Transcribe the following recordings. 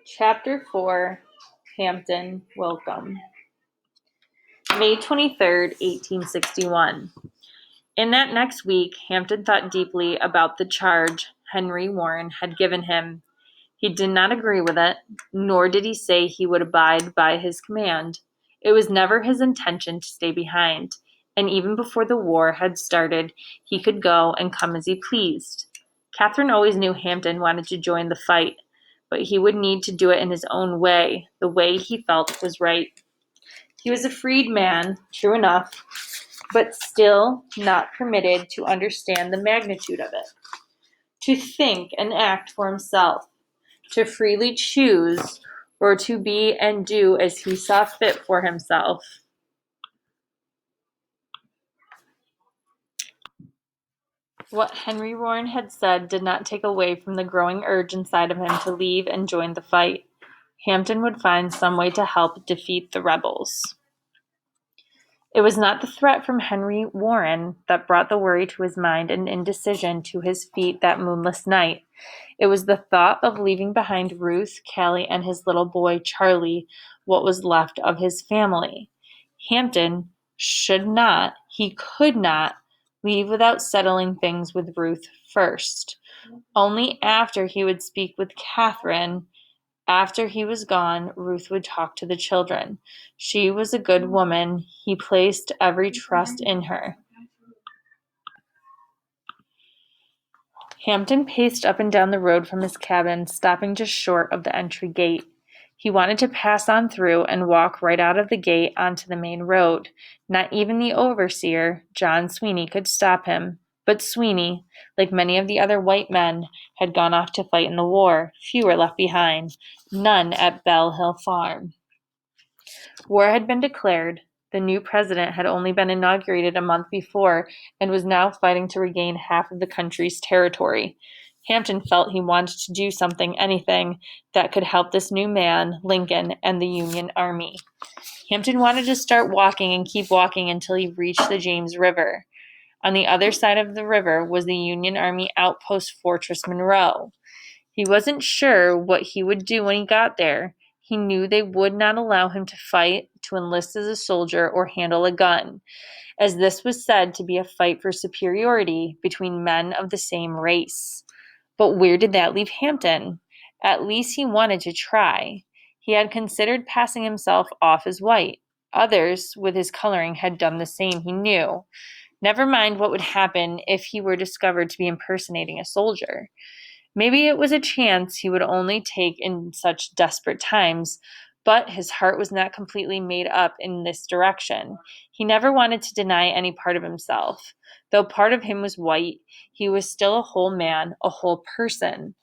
Chapter 4 Hampton, Wilcomb. May 23rd, 1861. In that next week, Hampton thought deeply about the charge Henry Warren had given him. He did not agree with it, nor did he say he would abide by his command. It was never his intention to stay behind, and even before the war had started, he could go and come as he pleased. Catherine always knew Hampton wanted to join the fight, but he would need to do it in his own way, the way he felt was right. He was a freed man, true enough, but still not permitted to understand the magnitude of it, to think and act for himself, to freely choose or to be and do as he saw fit for himself. What Henry Warren had said did not take away from the growing urge inside of him to leave and join the fight. Hampton would find some way to help defeat the rebels. It was not the threat from Henry Warren that brought the worry to his mind and indecision to his feet that moonless night. It was the thought of leaving behind Ruth, Callie, and his little boy, Charlie, what was left of his family. Hampton he could not, leave without settling things with Ruth first. Only after he would speak with Catherine. After he was gone, Ruth would talk to the children. She was a good woman. He placed every trust in her. Hampton paced up and down the road from his cabin, stopping just short of the entry gate. He wanted to pass on through and walk right out of the gate onto the main road. Not even the overseer, John Sweeney, could stop him. But Sweeney, like many of the other white men, had gone off to fight in the war. Few were left behind, none at Bell Hill Farm. War had been declared. The new president had only been inaugurated a month before and was now fighting to regain half of the country's territory. Hampton felt he wanted to do anything that could help this new man, Lincoln, and the Union Army. Hampton wanted to start walking and keep walking until he reached the James River. On the other side of the river was the Union Army outpost Fortress Monroe. He wasn't sure what he would do when he got there. He knew they would not allow him to fight, to enlist as a soldier, or handle a gun, as this was said to be a fight for superiority between men of the same race. But where did that leave Hampton? At least he wanted to try. He had considered passing himself off as white. Others, with his coloring, had done the same, he knew. Never mind what would happen if he were discovered to be impersonating a soldier. Maybe it was a chance he would only take in such desperate times, but his heart was not completely made up in this direction. He never wanted to deny any part of himself. Though part of him was white, he was still a whole man, a whole person.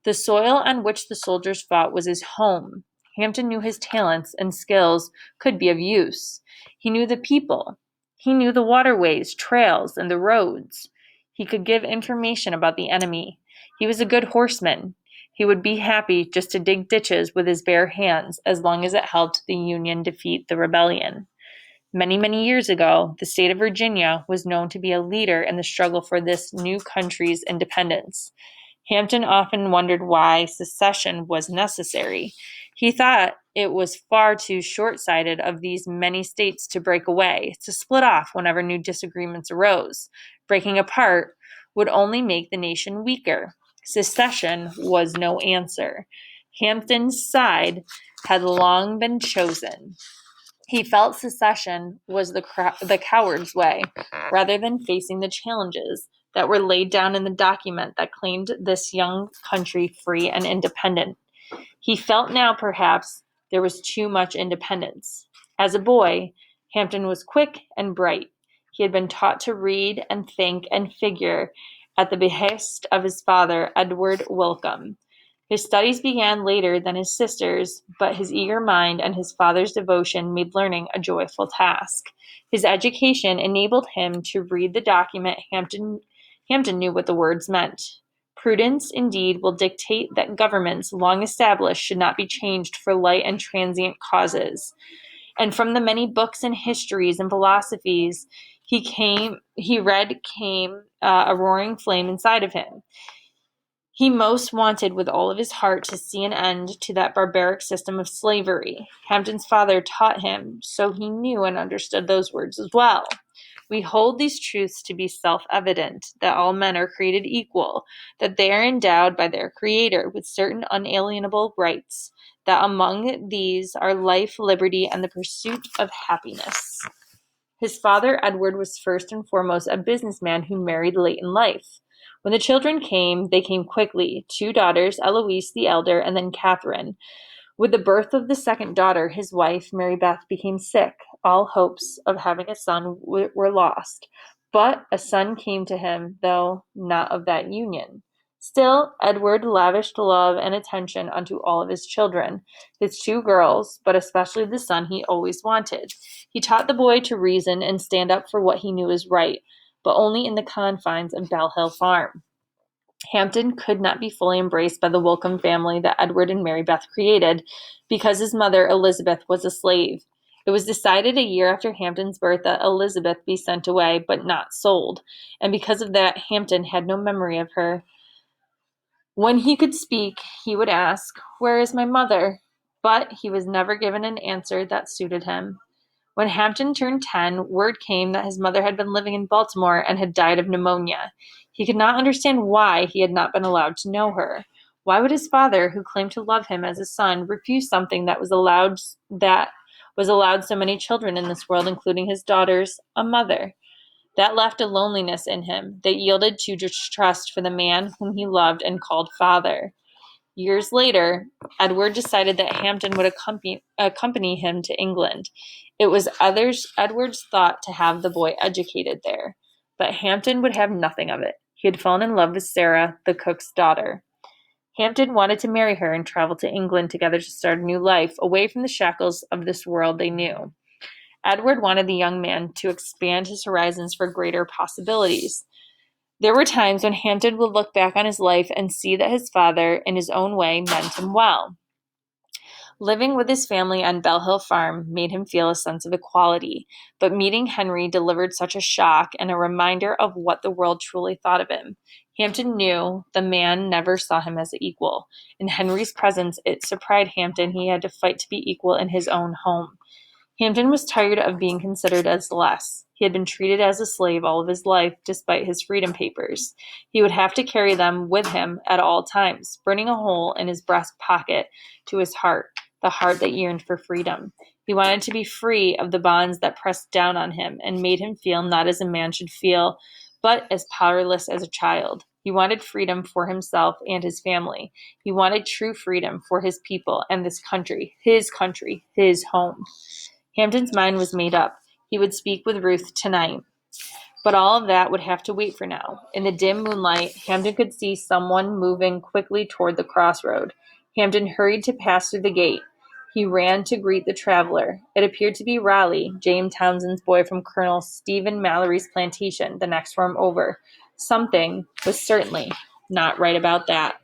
The soil on which the soldiers fought was his home. Hampton knew his talents and skills could be of use. He knew the people. He knew the waterways, trails, and the roads. He could give information about the enemy. He was a good horseman. He would be happy just to dig ditches with his bare hands as long as it helped the Union defeat the rebellion. Many, many years ago, the state of Virginia was known to be a leader in the struggle for this new country's independence. Hampton often wondered why secession was necessary. He thought it was far too short-sighted of these many states to break away, to split off whenever new disagreements arose. Breaking apart would only make the nation weaker. Secession was no answer. Hampton's side had long been chosen. He felt secession was the coward's way, rather than facing the challenges that were laid down in the document that claimed this young country free and independent. He felt now, perhaps, there was too much independence. As a boy, Hampton was quick and bright. He had been taught to read and think and figure at the behest of his father, Edward Wilcomb. His studies began later than his sister's, but his eager mind and his father's devotion made learning a joyful task. His education enabled him to read the document. Hampton knew what the words meant. Prudence, indeed, will dictate that governments long established should not be changed for light and transient causes. And from the many books and histories and philosophies he read came a roaring flame inside of him. He most wanted with all of his heart to see an end to that barbaric system of slavery. Hampton's father taught him, so he knew and understood those words as well. We hold these truths to be self-evident, that all men are created equal, that they are endowed by their Creator with certain unalienable rights, that among these are life, liberty, and the pursuit of happiness. His father, Edward, was first and foremost a businessman who married late in life. When the children came, they came quickly, 2 daughters, Eloise the elder, and then Catherine. With the birth of the second daughter, his wife, Mary Beth, became sick. All hopes of having a son were lost. But a son came to him, though not of that union. Still, Edward lavished love and attention unto all of his children, his 2 girls, but especially the son he always wanted. He taught the boy to reason and stand up for what he knew was right, but only in the confines of Bell Hill Farm. Hampton could not be fully embraced by the Wilcomb family that Edward and Mary Beth created because his mother, Elizabeth, was a slave. It was decided a year after Hampton's birth that Elizabeth be sent away, but not sold, and because of that, Hampton had no memory of her. When he could speak, he would ask, "Where is my mother?" But he was never given an answer that suited him. When Hampton turned 10, word came that his mother had been living in Baltimore and had died of pneumonia. He could not understand why he had not been allowed to know her. Why would his father, who claimed to love him as a son, refuse something that was allowed so many children in this world, including his daughters, a mother? That left a loneliness in him that yielded to distrust for the man whom he loved and called father. Years later, Edward decided that Hampton would accompany him to England. It was Edward's thought to have the boy educated there, but Hampton would have nothing of it. He had fallen in love with Sarah, the cook's daughter. Hampton wanted to marry her and travel to England together to start a new life, away from the shackles of this world they knew. Edward wanted the young man to expand his horizons for greater possibilities. There were times when Hampton would look back on his life and see that his father, in his own way, meant him well. Living with his family on Bell Hill Farm made him feel a sense of equality, but meeting Henry delivered such a shock and a reminder of what the world truly thought of him. Hampton knew the man never saw him as an equal. In Henry's presence, it surprised Hampton he had to fight to be equal in his own home. Hampton was tired of being considered as less. He had been treated as a slave all of his life, despite his freedom papers. He would have to carry them with him at all times, burning a hole in his breast pocket to his heart, the heart that yearned for freedom. He wanted to be free of the bonds that pressed down on him and made him feel not as a man should feel, but as powerless as a child. He wanted freedom for himself and his family. He wanted true freedom for his people and this country, his home. Hampton's mind was made up. He would speak with Ruth tonight. But all of that would have to wait for now. In the dim moonlight, Hampton could see someone moving quickly toward the crossroad. Hampton hurried to pass through the gate. He ran to greet the traveler. It appeared to be Raleigh, James Townsend's boy from Colonel Stephen Mallory's plantation, the next farm over. Something was certainly not right about that.